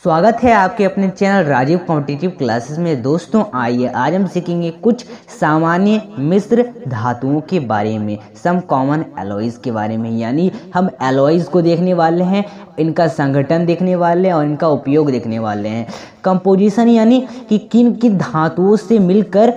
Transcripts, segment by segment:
स्वागत है आपके अपने चैनल राजीव कॉम्पिटिटिव क्लासेस में। दोस्तों आइए आज हम सीखेंगे कुछ सामान्य मिश्र धातुओं के बारे में, सम कॉमन एलॉयज के बारे में। यानी हम एलॉयज को देखने वाले हैं, इनका संगठन देखने वाले हैं और इनका उपयोग देखने वाले हैं। कंपोजिशन यानी कि किन किन धातुओं से मिलकर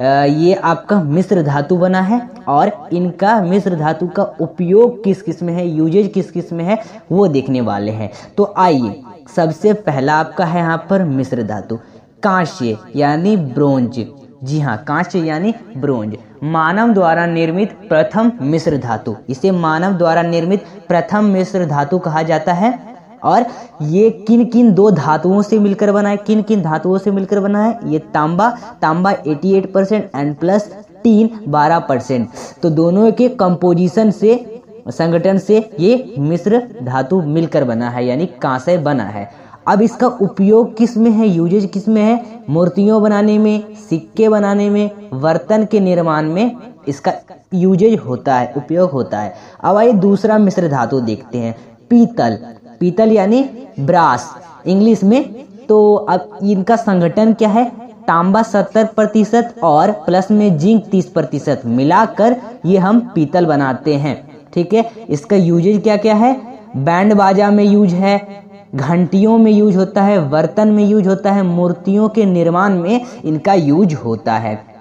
ये आपका मिश्र धातु बना है और इनका मिश्र धातु का उपयोग किस किस में है, यूजेज किस किस में है, वो देखने वाले हैं। तो आइए सबसे पहला आपका है यहाँ पर मिश्र धातु कांस्य यानी ब्रोंज। जी हाँ, कांस्य यानी ब्रोंज मानव द्वारा निर्मित प्रथम मिश्र धातु, इसे मानव द्वारा निर्मित प्रथम मिश्र धातु कहा जाता है। और ये किन किन दो धातुओं से मिलकर बना है, किन किन धातुओं से मिलकर बना है? ये तांबा 88% एंड प्लस टीन 12%। तो दोनों के कंपोजिशन से, संगठन से ये मिश्र धातु मिलकर बना है, यानी कांस्य बना है। अब इसका उपयोग किस में है, यूजेज किस में है? मूर्तियों बनाने में, सिक्के बनाने में, बर्तन के निर्माण में इसका यूजेज होता है, उपयोग होता है। अब आइए दूसरा मिश्र धातु देखते हैं, पीतल। पीतल यानी ब्रास इंग्लिश में। तो अब इनका संगठन क्या है? तांबा 70% और प्लस में जिंक 30% मिलाकर ये हम पीतल बनाते हैं। ठीक है, इसका यूजेज क्या क्या है? बैंड बाजा में यूज है, घंटियों में यूज होता है, बर्तन में यूज होता है, मूर्तियों के निर्माण में इनका यूज होता है।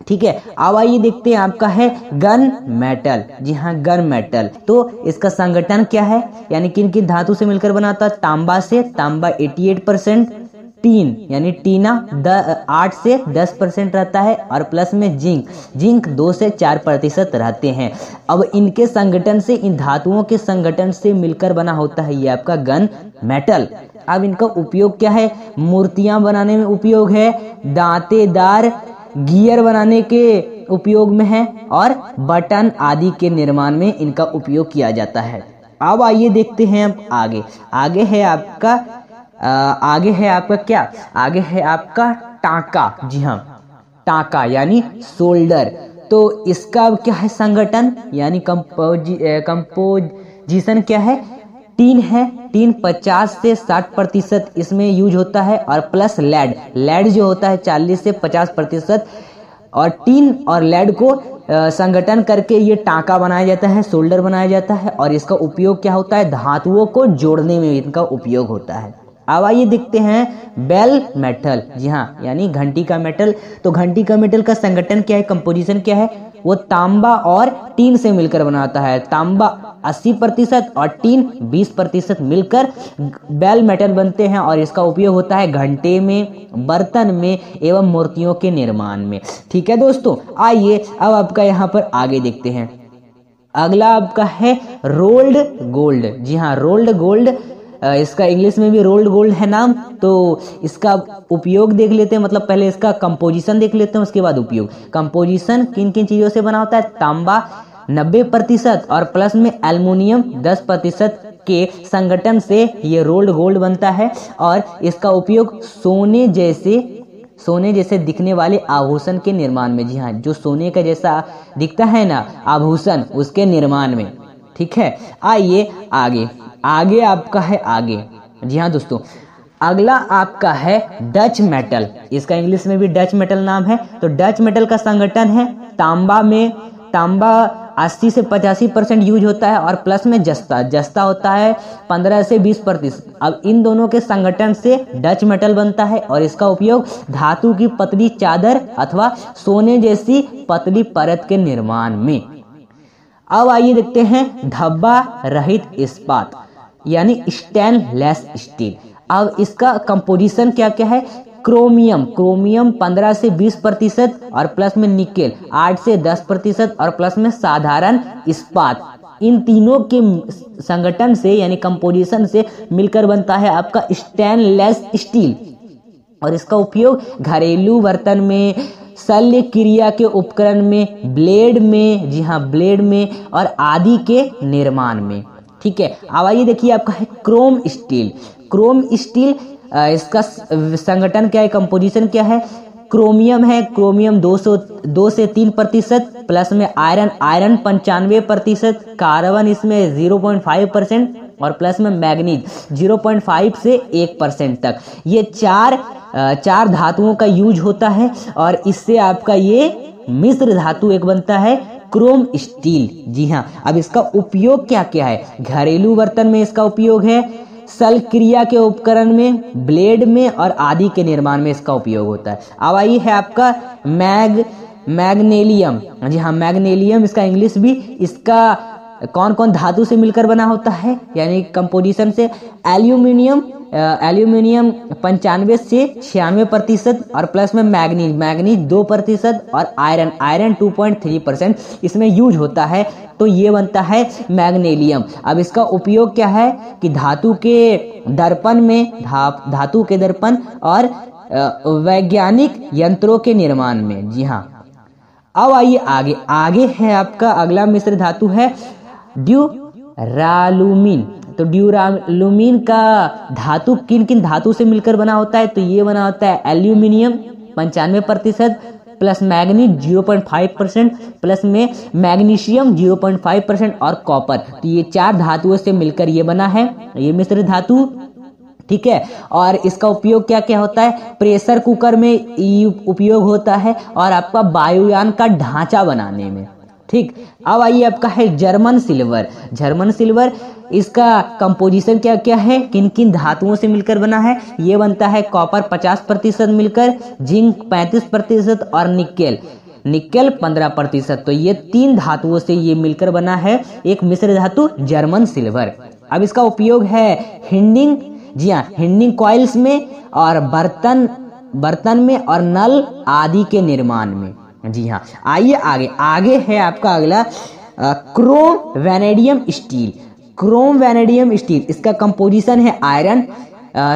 ठीक है, अब आइए देखते हैं आपका है गन मेटल। जी हाँ, गन मेटल। तो इसका संगठन क्या है, यानी किन किन धातु से मिलकर बनाता है? तांबा से, तांबा 88%, टीन यानी टीना 8 से 10% रहता है और प्लस में जिंक, जिंक 2 से 4% रहते हैं। अब इनके संगठन से, इन धातुओं के संगठन से मिलकर बना होता है ये आपका गन मेटल। अब इनका उपयोग क्या है? मूर्तियां बनाने में उपयोग है, दांतेदार गियर बनाने के उपयोग में है और बटन आदि के निर्माण में इनका उपयोग किया जाता है। अब आइए देखते हैं अब आगे। आगे है आपका क्या? आगे है आपका टांका। जी हाँ, टांका यानी शोल्डर। तो इसका क्या है संगठन, यानी कंपोजिशन क्या है? टीन है, टीन 50 से 60% इसमें यूज होता है और प्लस लेड, लेड जो होता है 40 से 50%। और टीन और लेड को संगठन करके ये टांका बनाया जाता है, शोल्डर बनाया जाता है। और इसका उपयोग क्या होता है? धातुओं को जोड़ने में इनका उपयोग होता है। अब आइए देखते हैं बेल मेटल। जी हाँ, यानी घंटी का मेटल। तो घंटी का मेटल का संगठन क्या है, कंपोजिशन क्या है? वो तांबा और टीन से मिलकर बनाता है। तांबा 80% और टीन 20% मिलकर बेल मेटल बनते हैं और इसका उपयोग होता है घंटे में, बर्तन में एवं मूर्तियों के निर्माण में। ठीक है दोस्तों, आइए अब आपका यहाँ पर आगे देखते हैं। अगला आपका है रोल्ड गोल्ड। जी हाँ, रोल्ड गोल्ड, इसका इंग्लिश में भी रोल्ड गोल्ड है नाम। तो इसका उपयोग देख लेते हैं, मतलब पहले इसका कंपोजिशन देख लेते हैं, उसके बाद उपयोग। कंपोजिशन किन किन चीजों से बना होता है? तांबा 90% और प्लस में एल्युमिनियम 10% के संगठन से ये रोल्ड गोल्ड बनता है। और इसका उपयोग सोने जैसे दिखने वाले आभूषण के निर्माण में। जी हाँ, जो सोने का जैसा दिखता है ना आभूषण, उसके निर्माण में। ठीक है, आइए आगे आपका है आगे। जी हाँ दोस्तों, अगला आपका है डच मेटल। इसका इंग्लिश में भी डच मेटल नाम है। तो डच मेटल का संगठन है तांबा में, तांबा 80 से 85% यूज होता है और प्लस में जस्ता होता है 15 से 20%। अब इन दोनों के संगठन से डच मेटल बनता है और इसका उपयोग धातु की पतली चादर अथवा सोने जैसी पतली परत के निर्माण में। अब आइए देखते हैं धब्बा रहित इस्पात, यानी स्टेनलेस स्टील। अब इसका कंपोजिशन क्या क्या है? क्रोमियम 15 से 20% और प्लस में निकेल 8 से 10% और प्लस में साधारण इस्पात। इन तीनों के संगठन से यानी कंपोजिशन से मिलकर बनता है आपका स्टेनलेस स्टील। और इसका उपयोग घरेलू बर्तन में, शल्य क्रिया के उपकरण में, ब्लेड में, जी हाँ ब्लेड में और आदि के निर्माण में। ठीक है, अब आइए देखिए आपका है क्रोम स्टील। क्रोम स्टील, इसका संगठन क्या है, कंपोजिशन क्या है? क्रोमियम है, क्रोमियम 2 से 3% प्लस में आयरन 95%, कार्बन इसमें 0.5%, और प्लस में मैग्नीज 0.5 से 1% तक। ये चार धातुओं का यूज होता है और इससे आपका ये मिश्र धातु एक बनता है क्रोम स्टील। जी हाँ, अब इसका उपयोग क्या क्या है? घरेलू बर्तन में इसका उपयोग है, सल क्रिया के उपकरण में, ब्लेड में और आदि के निर्माण में इसका उपयोग होता है। अब आई है आपका मैग्नेलियम। जी हाँ, मैग्नेलियम इसका इंग्लिश भी, इसका कौन कौन धातु से मिलकर बना होता है यानी कंपोजिशन से? एल्यूमिनियम 95 से 96% और प्लस में मैग्नीज 2% और आयरन 2.3% इसमें यूज होता है, तो ये बनता है मैग्नेलियम। अब इसका उपयोग क्या है कि धातु के दर्पण और वैज्ञानिक यंत्रों के निर्माण में। जी हाँ, अब आइए आगे है आपका अगला मिश्र धातु है ड्यूरालुमीन। तो ड्यूरालुमीन का धातु किन किन धातु से मिलकर बना होता है? तो ये बना होता है एल्यूमिनियम 95% प्लस मैग्नीज 0.5% प्लस में मैग्नीशियम 0.5% और कॉपर। तो ये 4 धातुओं से मिलकर ये बना है ये मिश्र धातु। ठीक है, और इसका उपयोग क्या क्या होता है? प्रेशर कुकर में उपयोग होता है और आपका वायुयान का ढांचा बनाने में। ठीक, अब आइए आपका है जर्मन सिल्वर। इसका कंपोजिशन क्या क्या है, किन किन धातुओं से मिलकर बना है? ये बनता है कॉपर 50% मिलकर, जिंक 35% और निकेल 15%। तो ये 3 धातुओं से ये मिलकर बना है एक मिश्र धातु जर्मन सिल्वर। अब इसका उपयोग है हिंडिंग कॉइल्स में और बर्तन में और नल आदि के निर्माण में। जी हाँ, आइए आगे है आपका अगला क्रोम वैनेडियम स्टील। इसका कंपोजिशन है आयरन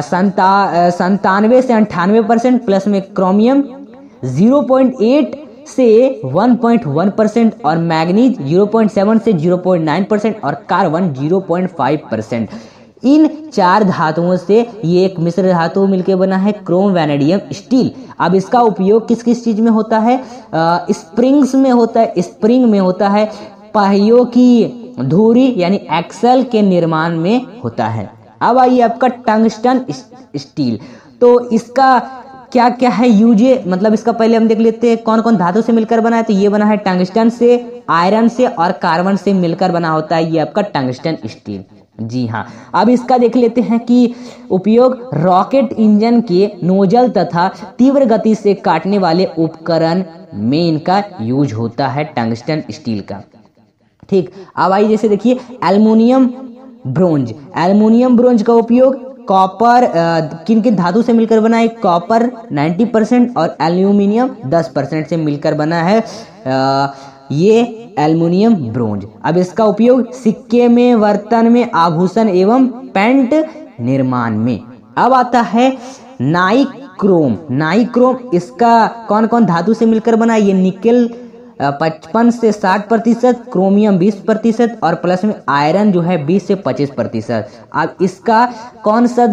97 से 98% प्लस में क्रोमियम 0.8 से 1.1% और मैग्नीज 0.7 से 0.9% और कार्बन 0.5%। इन 4 धातुओं से ये एक मिश्र धातु मिलकर बना है क्रोम वैनेडियम स्टील। अब इसका उपयोग किस किस चीज में होता है? स्प्रिंग में होता है, पहियों की धुरी यानी एक्सल के निर्माण में होता है। अब आइए आपका टंगस्टन स्टील। तो इसका क्या क्या है यूजे, मतलब इसका पहले हम देख लेते हैं कौन कौन धातु से मिलकर बना है। तो ये बना है टंगस्टन से, आयरन से और कार्बन से मिलकर बना होता है ये आपका टंगस्टन स्टील। जी हाँ, अब इसका देख लेते हैं कि उपयोग रॉकेट इंजन के नोजल तथा तीव्र गति से काटने वाले उपकरण में इनका यूज होता है टंगस्टन स्टील का। ठीक, अब आइए जैसे देखिए एल्युमिनियम ब्रोंज का उपयोग कॉपर किन किन धातु से मिलकर बना है? कॉपर 90% और एल्यूमिनियम 10% से मिलकर बना है ये एल्युमिनियम ब्रोंज। अब इसका उपयोग सिक्के में, बर्तन में, आभूषण एवं पेंट निर्माण में। अब आता है नाइक्रोम। इसका कौन कौन धातु से मिलकर बना है? ये निकेल 55 से 60%, क्रोमियम 20% और प्लस में आयरन जो है 20 से 25%। अब इसका कौन सा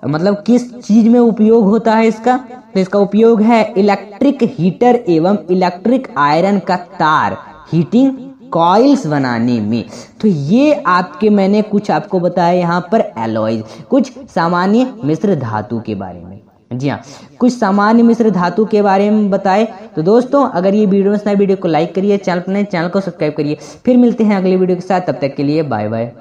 मतलब किस चीज में उपयोग होता है इसका? तो इसका उपयोग है इलेक्ट्रिक हीटर एवं इलेक्ट्रिक आयरन का तार हीटिंग कॉइल्स बनाने में। तो ये मैंने कुछ आपको बताया यहाँ पर एलॉयज, कुछ सामान्य मिश्र धातु के बारे में। जी हाँ, कुछ सामान्य मिश्र धातु के बारे में बताए। तो दोस्तों अगर ये वीडियो को लाइक करिए, चैनल को सब्सक्राइब करिए। फिर मिलते हैं अगले वीडियो के साथ, तब तक के लिए बाय बाय।